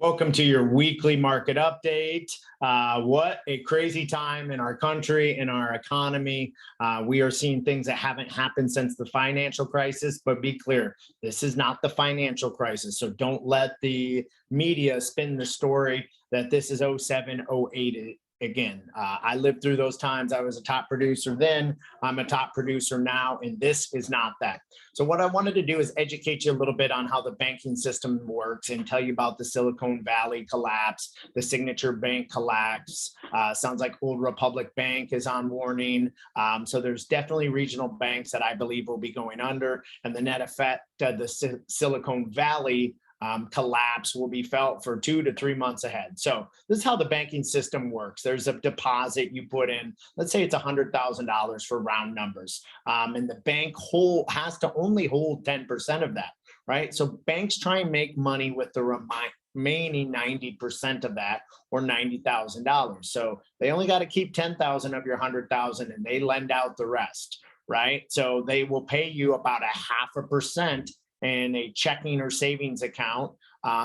Welcome to your weekly market update. What a crazy time in our country, in our economy. We are seeing things that haven't happened since the financial crisis, but be clear, this is not the financial crisis. So don't let the media spin the story that this is '07, '08 again. I lived through those times. I was a top producer then. I'm a top producer now, and this is not that. So what I wanted to do is educate you a little bit on how the banking system works and tell you about the Silicon Valley collapse, the Signature Bank collapse. Sounds like Old Republic Bank is on warning. So there's definitely regional banks that I believe will be going under, and the net effect of the Silicon Valley collapse will be felt for 2 to 3 months ahead. So this is how the banking system works. There's a deposit you put in. Let's say it's $100,000 for round numbers, and the bank has to only hold 10% of that, right? So banks try and make money with the remaining 90% of that, or $90,000. So they only got to keep 10,000 of your 100,000, and they lend out the rest, right? So they will pay you about a 0.5% in a checking or savings account.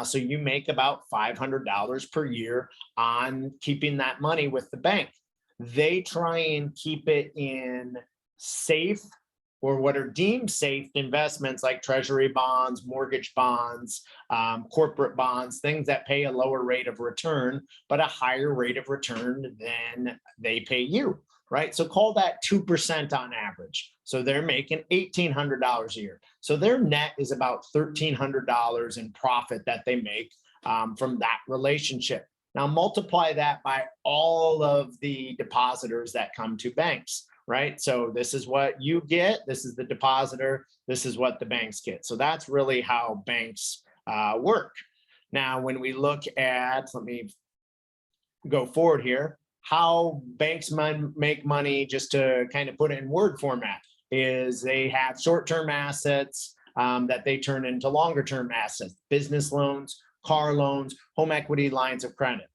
So you make about $500 per year on keeping that money with the bank. They try and keep it in safe, or what are deemed safe investments, like treasury bonds, mortgage bonds, corporate bonds, things that pay a lower rate of return, but a higher rate of return than they pay you, right? So call that 2% on average. So they're making $1,800 a year. So their net is about $1,300 in profit that they make from that relationship. Now multiply that by all of the depositors that come to banks, right? So this is what you get. This is the depositor. This is what the banks get. So that's really how banks work. Now, when we look at, let me go forward here, how banks make money, just to kind of put it in word format, is they have short-term assets that they turn into longer-term assets, business loans, car loans, home equity lines of credit.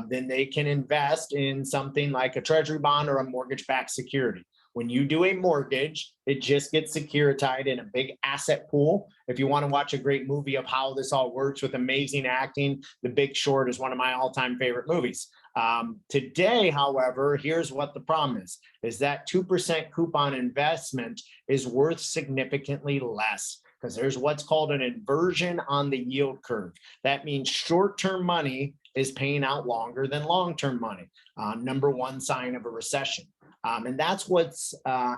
Then they can invest in something like a treasury bond or a mortgage-backed security. When you do a mortgage, it just gets securitized in a big asset pool. If you want to watch a great movie of how this all works with amazing acting, The Big Short is one of my all-time favorite movies. Today, however, here's what the problem is that 2% coupon investment is worth significantly less, because there's what's called an inversion on the yield curve. That means short-term money is paying out longer than long-term money. Number one sign of a recession. And that's what's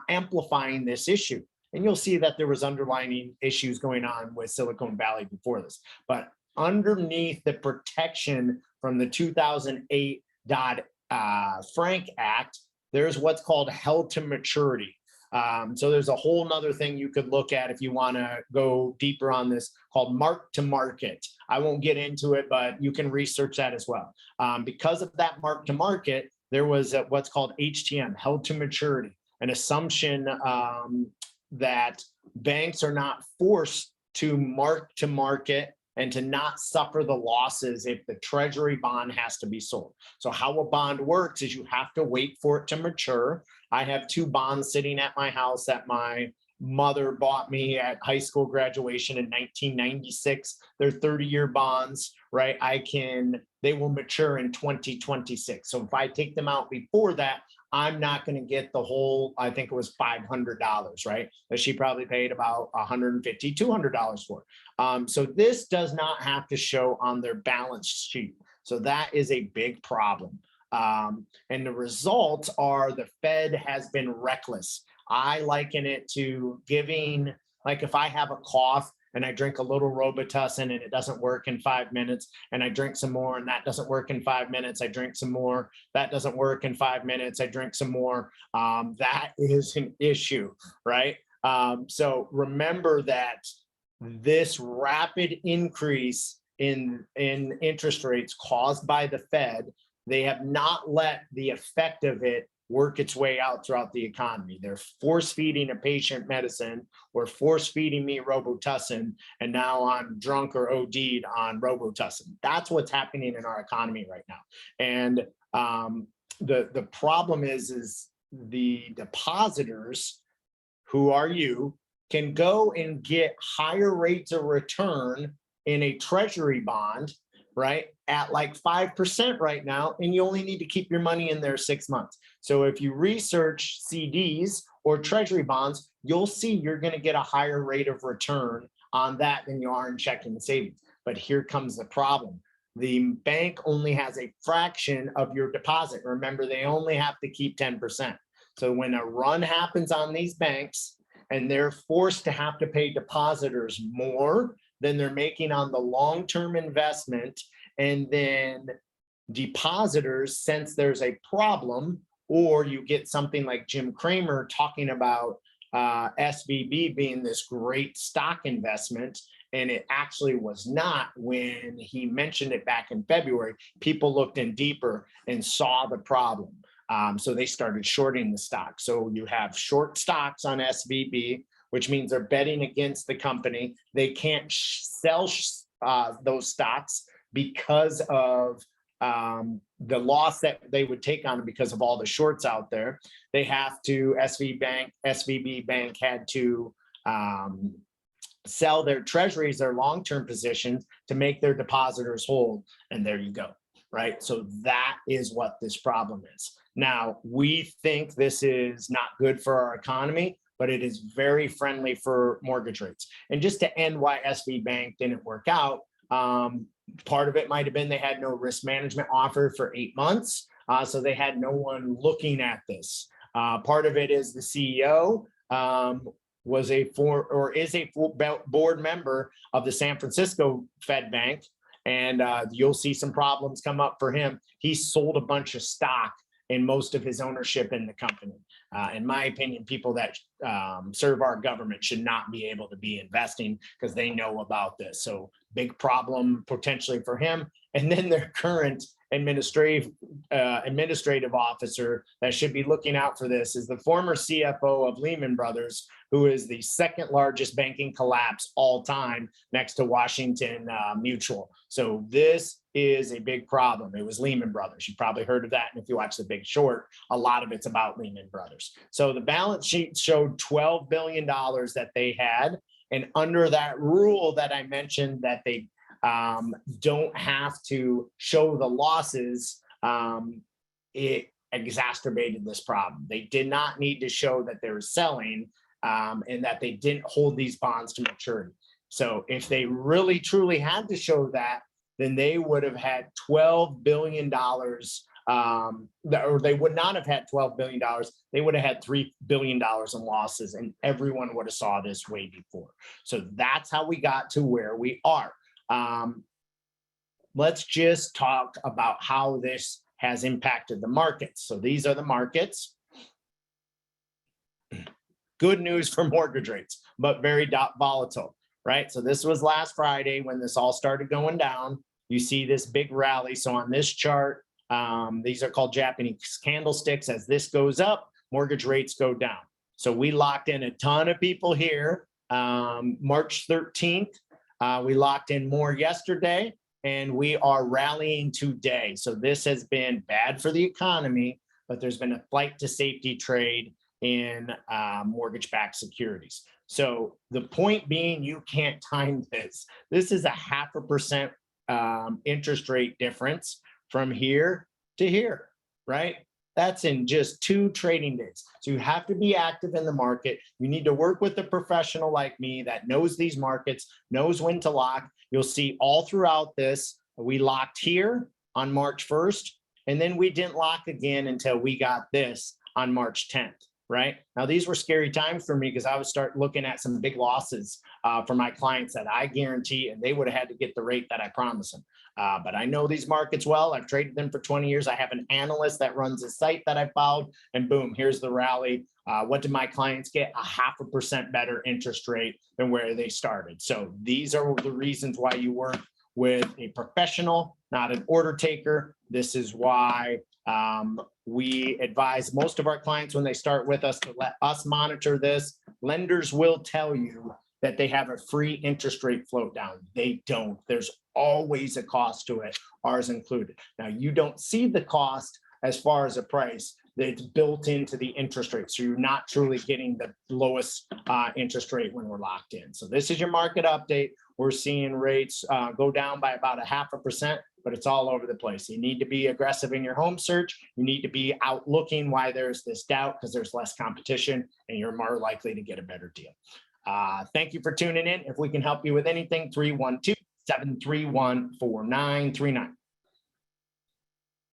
amplifying this issue. And you'll see that there was underlying issues going on with Silicon Valley before this. But underneath the protection from the 2008 Dodd-Frank Act, there's what's called held to maturity. So there's a whole nother thing you could look at if you want to go deeper on this, called mark to market. I won't get into it, but you can research that as well. Because of that mark to market, there was what's called HTM, held to maturity, an assumption that banks are not forced to mark to market and to not suffer the losses if the treasury bond has to be sold. So how a bond works is you have to wait for it to mature. I have 2 bonds sitting at my house that my mother bought me at high school graduation in 1996. They're 30-year bonds, right? They will mature in 2026. So if I take them out before that, I'm not going to get the whole, I think it was $500, right? But she probably paid about $150, $200 for it. So this does not have to show on their balance sheet. So that is a big problem. And the results are the Fed has been reckless. I liken it to giving, like if I have a cough and I drink a little Robitussin and it doesn't work in 5 minutes, and I drink some more and that doesn't work in 5 minutes, I drink some more, that doesn't work in 5 minutes, I drink some more. That is an issue, right? So remember that this rapid increase in interest rates caused by the Fed, they have not let the effect of it work its way out throughout the economy. They're force feeding a patient medicine, or force feeding me Robitussin, and now I'm drunk or OD'd on Robitussin. That's what's happening in our economy right now. And the problem is the depositors, who are you, can go and get higher rates of return in a treasury bond right, at like 5% right now, and you only need to keep your money in there 6 months. So if you research CDs or treasury bonds, you'll see you're going to get a higher rate of return on that than you are in checking and savings. But here comes the problem. The bank only has a fraction of your deposit. Remember, they only have to keep 10%. So when a run happens on these banks and they're forced to have to pay depositors more than they're making on the long-term investment, and then depositors sense there's a problem, or you get something like Jim Cramer talking about SVB being this great stock investment, and it actually was not. When he mentioned it back in February, people looked in deeper and saw the problem. So they started shorting the stock. So you have short stocks on SVB, which means they're betting against the company. They can't sell those stocks because of the loss that they would take on it because of all the shorts out there. They have to, SVB Bank had to sell their treasuries, their long-term positions, to make their depositors hold. And there you go, right? So that is what this problem is. Now, we think this is not good for our economy, but it is very friendly for mortgage rates. And just to end why SV Bank didn't work out, part of it might have been they had no risk management offer for 8 months. So they had no one looking at this. Part of it is the CEO is a full board member of the San Francisco Fed Bank. And you'll see some problems come up for him. He sold a bunch of stock in most of his ownership in the company. In my opinion, people that serve our government should not be able to be investing because they know about this. So big problem potentially for him. And then their current administrative officer that should be looking out for this is the former CFO of Lehman Brothers, who is the second largest banking collapse all time next to Washington Mutual. So this is a big problem. It was Lehman Brothers. You probably heard of that. And if you watch The Big Short, a lot of it's about Lehman Brothers. So the balance sheet showed $12 billion that they had. And under that rule that I mentioned, that they don't have to show the losses, it exacerbated this problem. They did not need to show that they were selling and that they didn't hold these bonds to maturity. So if they really truly had to show that, then they would have had $12 billion, or they would not have had $12 billion. They would have had $3 billion in losses, and everyone would have saw this way before. So that's how we got to where we are. Let's just talk about how this has impacted the markets. So these are the markets. Good news for mortgage rates, but very volatile, right? So this was last Friday when this all started going down. You see this big rally. So on this chart, these are called Japanese candlesticks. As this goes up, mortgage rates go down. So we locked in a ton of people here. March 13th, we locked in more yesterday, and we are rallying today. So this has been bad for the economy, but there's been a flight to safety trade in mortgage-backed securities. So the point being, you can't time this. This is a 0.5% interest rate difference from here to here, right? That's in just 2 trading days. So you have to be active in the market. You need to work with a professional like me that knows these markets, knows when to lock. You'll see all throughout this, we locked here on March 1st, and then we didn't lock again until we got this on March 10th. Right now, these were scary times for me because I would start looking at some big losses for my clients that I guarantee, and they would have had to get the rate that I promised them. But I know these markets well. I've traded them for 20 years. I have an analyst that runs a site that I followed, and boom, here's the rally. What did my clients get? A 0.5% better interest rate than where they started. So these are the reasons why you work with a professional, not an order taker. This is why we advise most of our clients when they start with us to let us monitor this. Lenders will tell you that they have a free interest rate float down. They don't. There's always a cost to it, ours included. Now, you don't see the cost as far as a price that's built into the interest rate. So you're not truly getting the lowest interest rate when we're locked in. So this is your market update. we're seeing rates go down by about 0.5%, but it's all over the place. You need to be aggressive in your home search. You need to be out looking why there's this doubt, because there's less competition and you're more likely to get a better deal. Thank you for tuning in. If we can help you with anything, 312-731-4939.